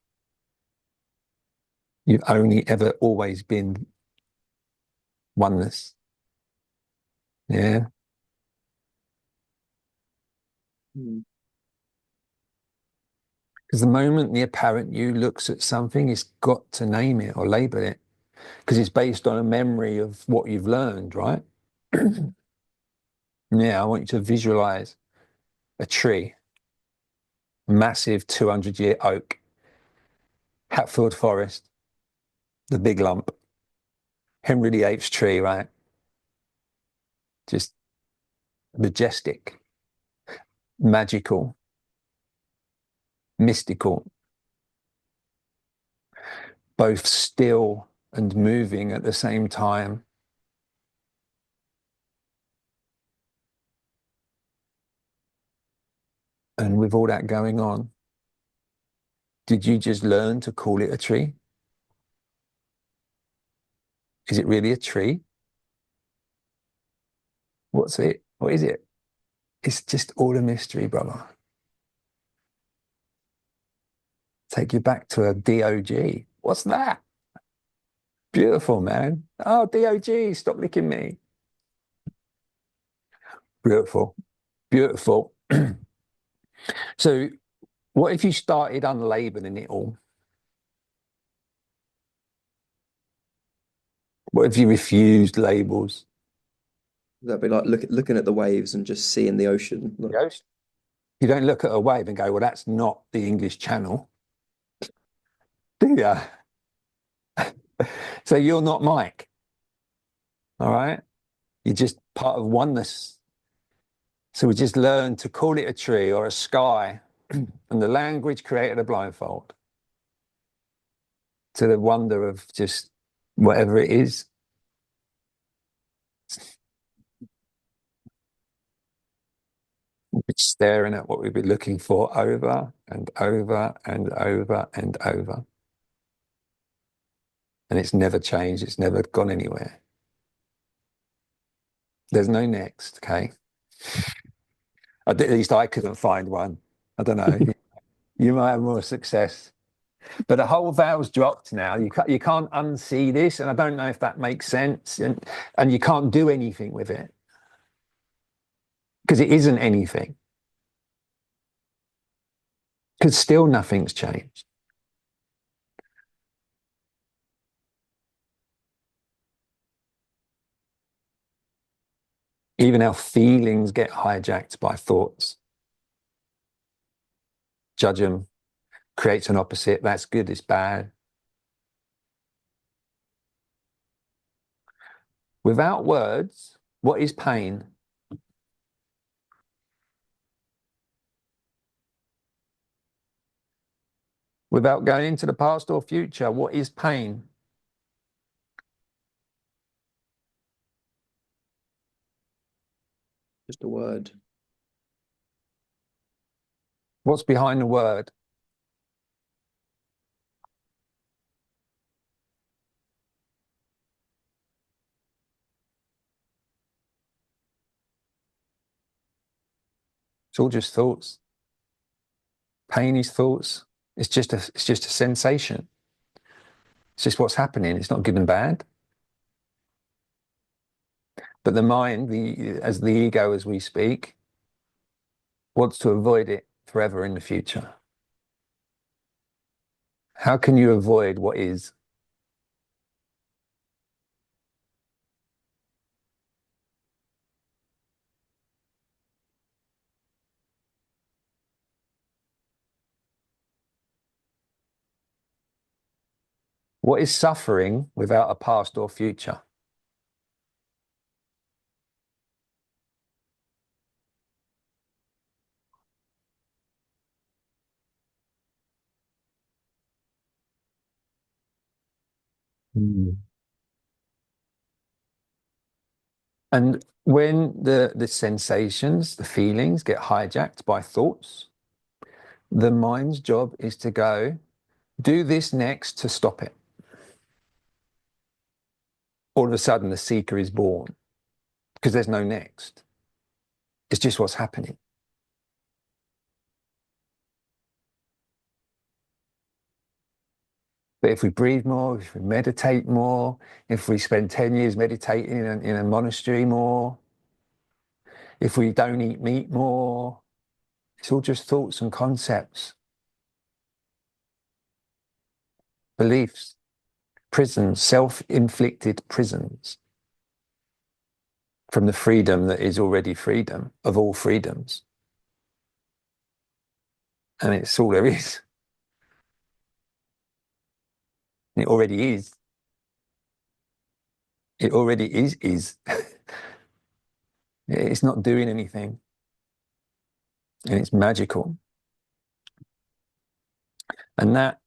You've only ever always been oneness. Yeah. Because the moment the apparent you looks at something, it's got to name it or label it because it's based on a memory of what you've learned, right? Yeah, I want you to visualize a tree, massive 200-year oak, Hatfield Forest, the big lump, Henry VIII's tree, right? Just majestic, magical, mystical, both still and moving at the same time. And with all that going on, did you just learn to call it a tree? Is it really a tree? What's it? What is it? It's just all a mystery, brother. Take you back to a DOG. What's that? Beautiful, man. Oh, DOG, stop licking me. Beautiful, beautiful. So what if you started unlabeling it all? What if you refused labels? That'd be like looking at the waves and just seeing the ocean. Like, Yes. You don't look at a wave and go, well, that's not the English Channel, do you? So you're not Mike, all right? You're just part of oneness. So we just learn to call it a tree or a sky, and the language created a blindfold to the wonder of just whatever it is. It's staring at what we've been looking for over and over and over and over. And it's never changed. It's never gone anywhere. There's no next, okay? At least I couldn't find one. I don't know. You might have more success. But the whole veil's dropped now. You can't unsee this, and I don't know if that makes sense. And you can't do anything with it because it isn't anything. Because still nothing's changed. Even our feelings get hijacked by thoughts. Judge them, creates an opposite. That's good, it's bad. Without words, what is pain? Without going into the past or future, what is pain? just a word. What's behind the word? It's all just thoughts. Pain is thoughts. It's just a sensation. It's just what's happening. It's not good and bad. But the mind, as the ego as we speak, wants to avoid it forever in the future. How can you avoid what is? What is suffering without a past or future? Mm. And when the sensations, the feelings get hijacked by thoughts, the mind's job is to go, do this next to stop it. All of a sudden, the seeker is born because there's no next. It's just what's happening. But if we breathe more, if we meditate more, if we spend 10 years meditating in a monastery more, if we don't eat meat more, it's all just thoughts and concepts, beliefs, prisons, self-inflicted prisons from the freedom that is already freedom of all freedoms. And it's all there is. It already is. It already is. It's not doing anything. And it's magical. And that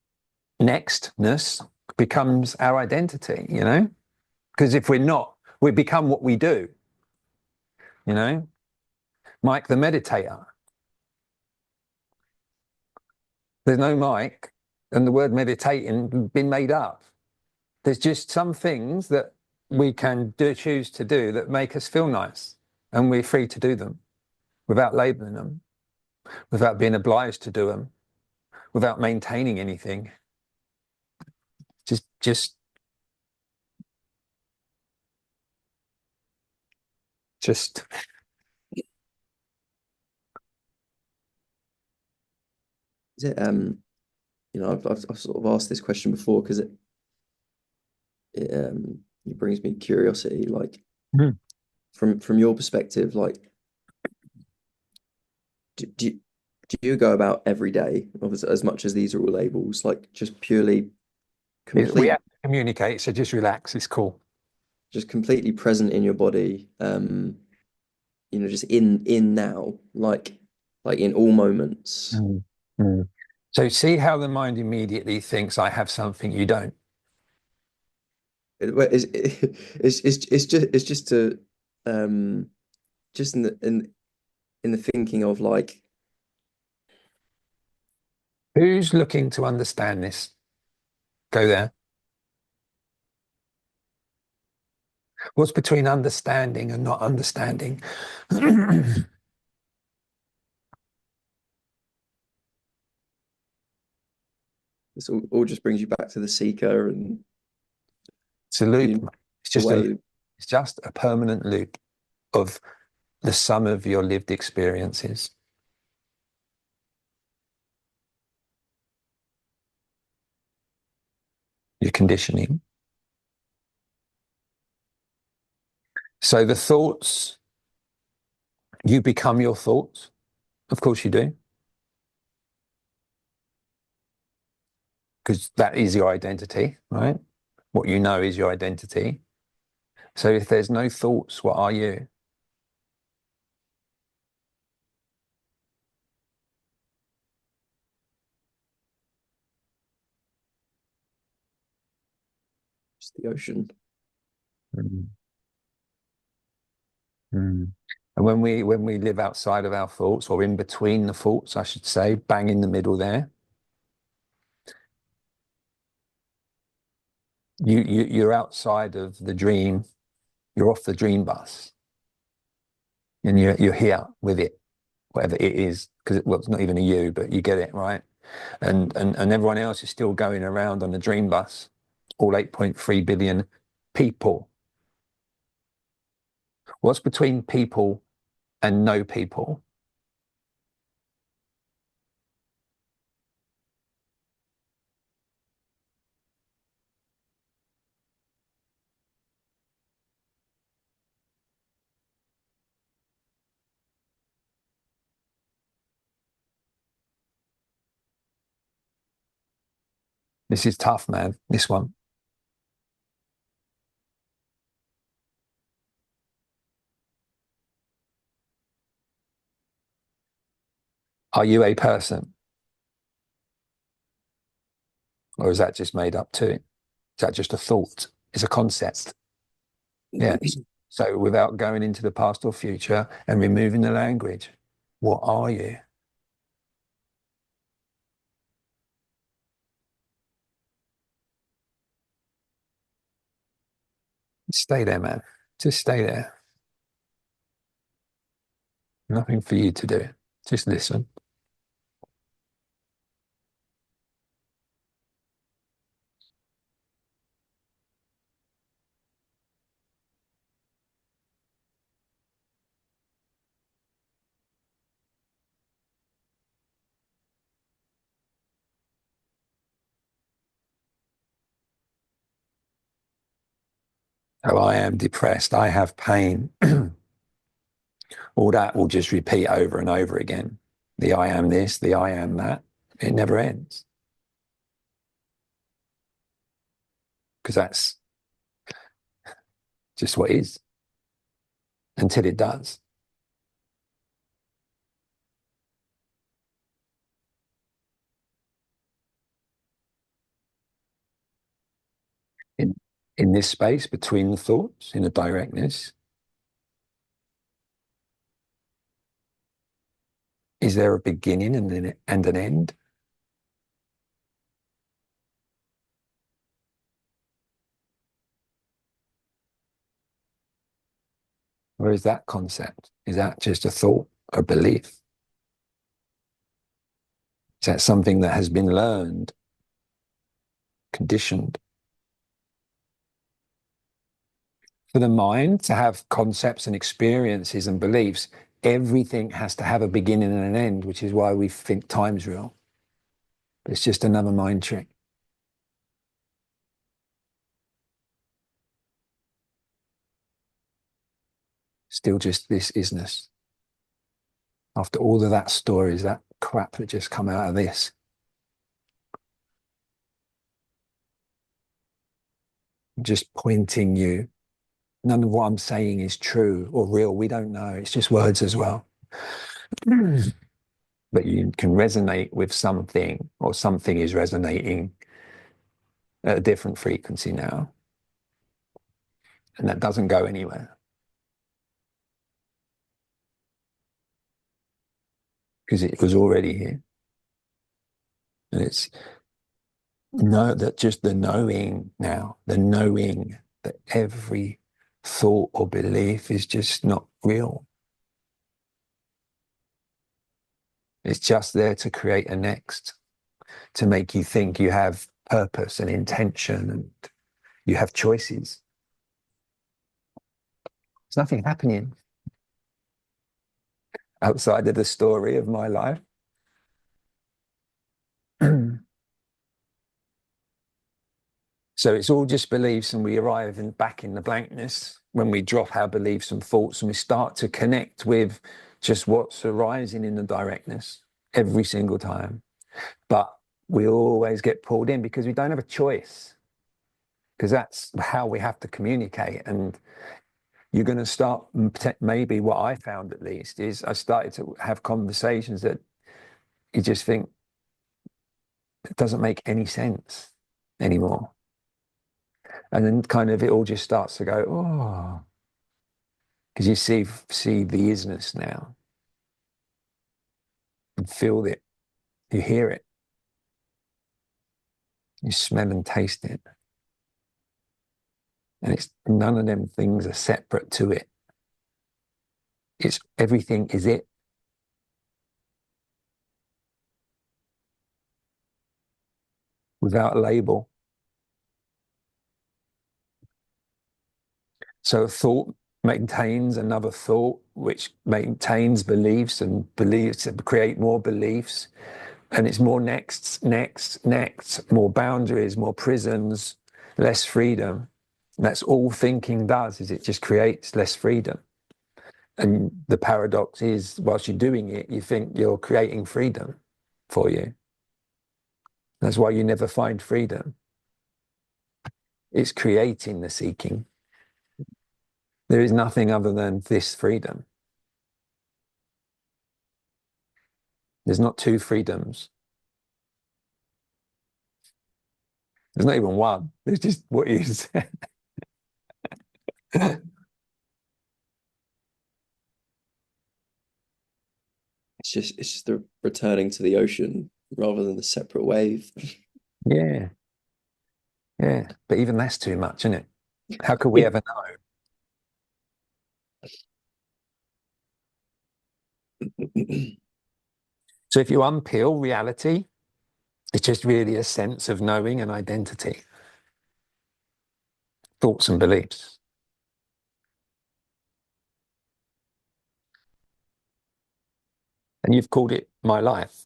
nextness becomes our identity, you know? Because if we're not, we become what we do, you know? Mike the meditator. There's no Mike, and the word meditating been made up. There's just some things that we can choose to do that make us feel nice, and we're free to do them without labeling them, without being obliged to do them, without maintaining anything. Just Is it I've sort of asked this question before because it it brings me curiosity. Like Mm. from your perspective, like do, do, you- do you go about every day, as much as these are all labels, like just purely We complete, have to communicate, so just relax. It's cool. just completely present in your body, just in now, like in all moments. Mm. Mm. So see how the mind immediately thinks I have something you don't. It's just to just in the thinking of like Who's looking to understand this? Go there. What's between understanding and not understanding? this all just brings you back to the seeker and It's a loop. the, It's the just a way. it's just a permanent loop of the sum of your lived experiences, your conditioning. So the thoughts, you become your thoughts. Of course you do, because that is your identity, right? What you know is your identity. So if there's no thoughts, what are you? Just the ocean. Mm. Mm. And when we live outside of our thoughts, or in between the thoughts, I should say, bang in the middle there, you're outside of the dream. You're off the dream bus, and you're here with it, whatever it is, because well, it's not even a you, but you get it, right? And everyone else is still going around on the dream bus, all 8.3 billion people. What's between people and no people? This is tough, man. This one. Are you a person, or is that just made up too? Is that just a thought? It's a concept. Yeah. So without going into the past or future and removing the language, what are you? Stay there, man. Just stay there. Nothing for you to do. Just listen. Oh, I am depressed. I have pain. All that will just repeat over and over again. The I am this, the I am that. It never ends, because that's just what is until it does. In, in this space between the thoughts, in a directness, is there a beginning and an end? Or is that concept? Is that just a thought, a belief? Is that something that has been learned, conditioned? For the mind to have concepts and experiences and beliefs, everything has to have a beginning and an end, which is why we think time's real. But it's just another mind trick. Still just this isness. After all of that stories, that crap that just come out of this. Just pointing you. None of what I'm saying is true or real. We don't know. It's just words as well. But you can resonate with something, or something is resonating at a different frequency now. And that doesn't go anywhere. Because it was already here. And it's that just the knowing now, the knowing that every thought or belief is just not real. It's just there to create a next, to make you think you have purpose and intention and you have choices. There's nothing happening outside of the story of my life. So it's all just beliefs, and we arrive back in the blankness when we drop our beliefs and thoughts and we start to connect with just what's arising in the directness every single time. But we always get pulled in because we don't have a choice, because that's how we have to communicate. And you're going to start, maybe what I found at least, is I started to have conversations that you just think it doesn't make any sense anymore. And then kind of it all just starts to go, oh, because you see the isness now. You feel it, you hear it, you smell and taste it. And it's none of them things are separate to it. It's everything is it. Without a label. So a thought maintains another thought, which maintains beliefs, and beliefs create more beliefs. And it's more next, more boundaries, more prisons, less freedom. And that's all thinking does, is it just creates less freedom. And the paradox is, whilst you're doing it, you think you're creating freedom for you. That's why you never find freedom. It's creating the seeking. There is nothing other than this freedom. There's not two freedoms. There's not even one. There's just what you said. It's just the returning to the ocean rather than the separate wave. Yeah. Yeah. But even that's too much, isn't it? How could we ever know? So if you unpeel reality, it's just really a sense of knowing and identity. Thoughts and beliefs. And you've called it my life.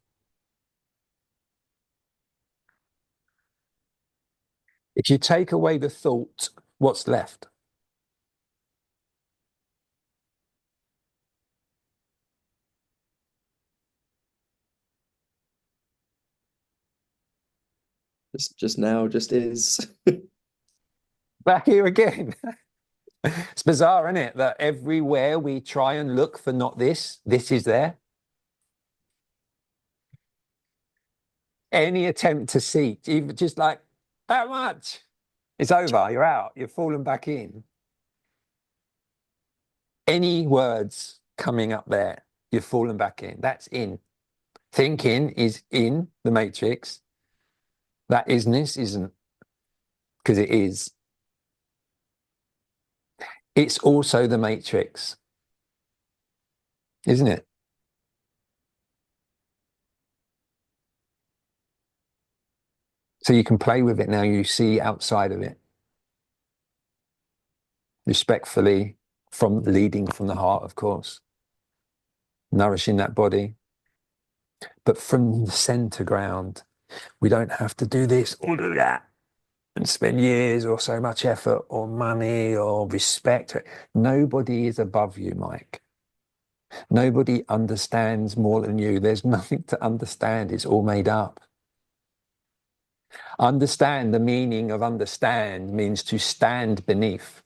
If you take away the thought, what's left? Just now, just is. Back here again. It's bizarre, isn't it? That everywhere we try and look for not this, this is there. Any attempt to seek, even just like that much, it's over. You're out. You're falling back in. Any words coming up there, you're falling back in. That's in. Thinking is in the matrix. That isness isn't, because it is. It's also the matrix, isn't it? So you can play with it now. You see outside of it. Respectfully, from leading from the heart, of course. Nourishing that body. But from the center ground, we don't have to do this or do that. and spend years or so much effort or money or respect. Nobody is above you, Mike. Nobody understands more than you. There's nothing to understand. It's all made up. Understand, the meaning of understand means to stand beneath.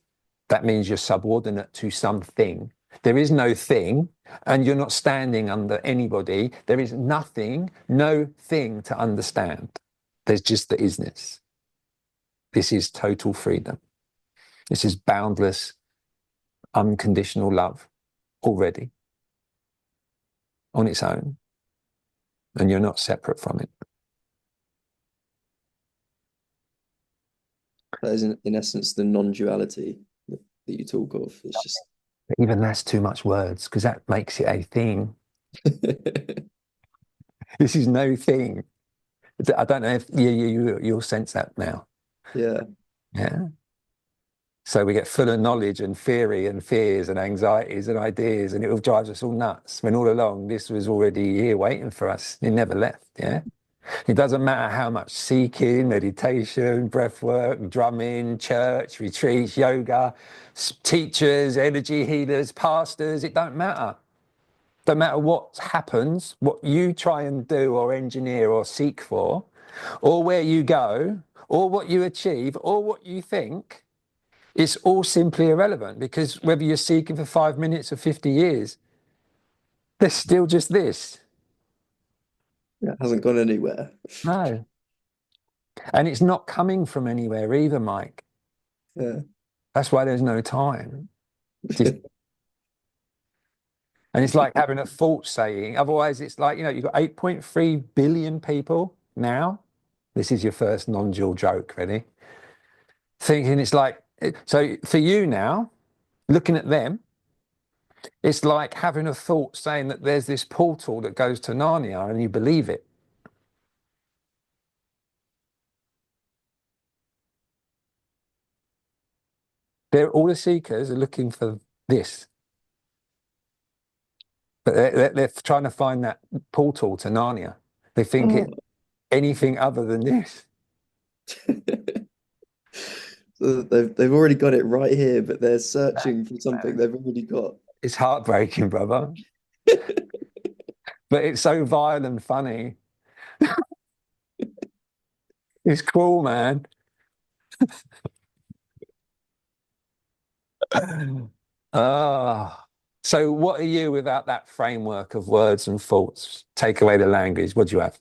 That means you're subordinate to something. There is no thing, and you're not standing under anybody. There is nothing, no thing to understand. There's just the isness. This is total freedom. This is boundless, unconditional love already on its own. And you're not separate from it. That is in essence the non-duality that you talk of. It's just Even that's too much words, because that makes it a thing. This is no thing. I don't know if you'll sense that now. yeah. Yeah. So we get full of knowledge and theory and fears and anxieties and ideas, and it all drives us all nuts. When all along this was already here waiting for us. It never left. Yeah. It doesn't matter how much seeking, meditation, breath work, drumming, church, retreats, yoga, teachers, energy healers, pastors. It don't matter. Don't matter what happens, what you try and do or engineer or seek for, or where you go, or what you achieve, or what you think. It's all simply irrelevant, because whether you're seeking for 5 minutes or 50 years, there's still just this. Yeah, it hasn't gone anywhere. No. And it's not coming from anywhere either, Mike. Yeah. That's why there's no time. Just, and it's like having a false saying. Otherwise, it's like, you've got 8.3 billion people now. This is your first non-dual joke, ready? Thinking it's like, so for you now, looking at them, it's like having a thought saying that there's this portal that goes to Narnia and you believe it. All the seekers are looking for this. But they're trying to find that portal to Narnia. They think Oh. it's anything other than this. So they've already got it right here, but they're searching for something they've already got. It's heartbreaking, brother. But it's so vile and funny. It's cool, man. Ah. So what are you without that framework of words and thoughts? Take away the language. What do you have?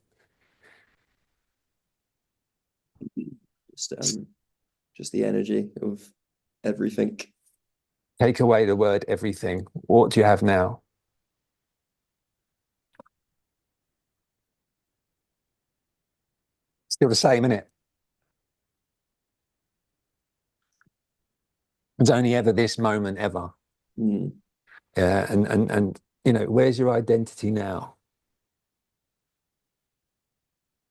Just just the energy of everything. Take away the word everything. What do you have now? Still the same, isn't it? It's only ever this moment ever. Mm. Yeah, and where's your identity now?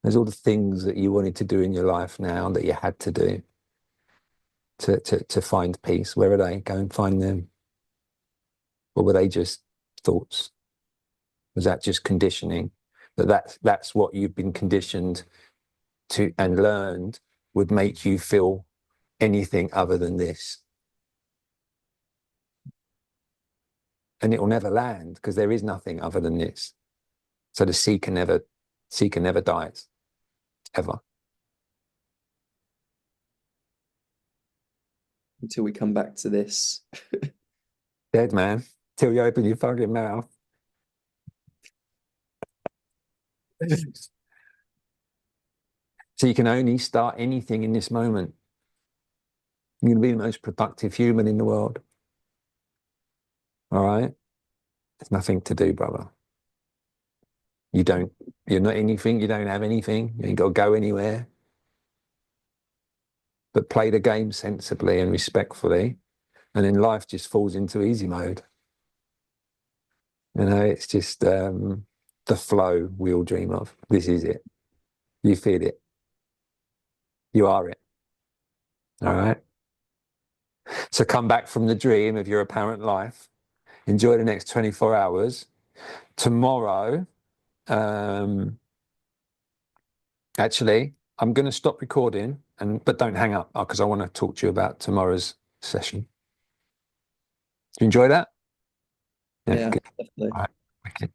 There's all the things that you wanted to do in your life now that you had to do to find peace. Where are they? Go and find them. Or were they just thoughts? Was that just conditioning? That's what you've been conditioned to and learned would make you feel anything other than this. And it will never land, because there is nothing other than this. So the seeker never dies, ever. Until we come back to this. Dead, man, till you open your fucking mouth. So you can only start anything in this moment. You're going to be the most productive human in the world. All right? There's nothing to do, brother. You're not anything, you don't have anything, you ain't got to go anywhere. But play the game sensibly and respectfully, and then life just falls into easy mode. It's just the flow we all dream of. This is it. You feel it. You are it. All right? So come back from the dream of your apparent life. Enjoy the next 24 hours. Tomorrow, actually, I'm going to stop recording but don't hang up because I want to talk to you about tomorrow's session. Do you enjoy that? Yeah, Good. definitely. All right. Wicked.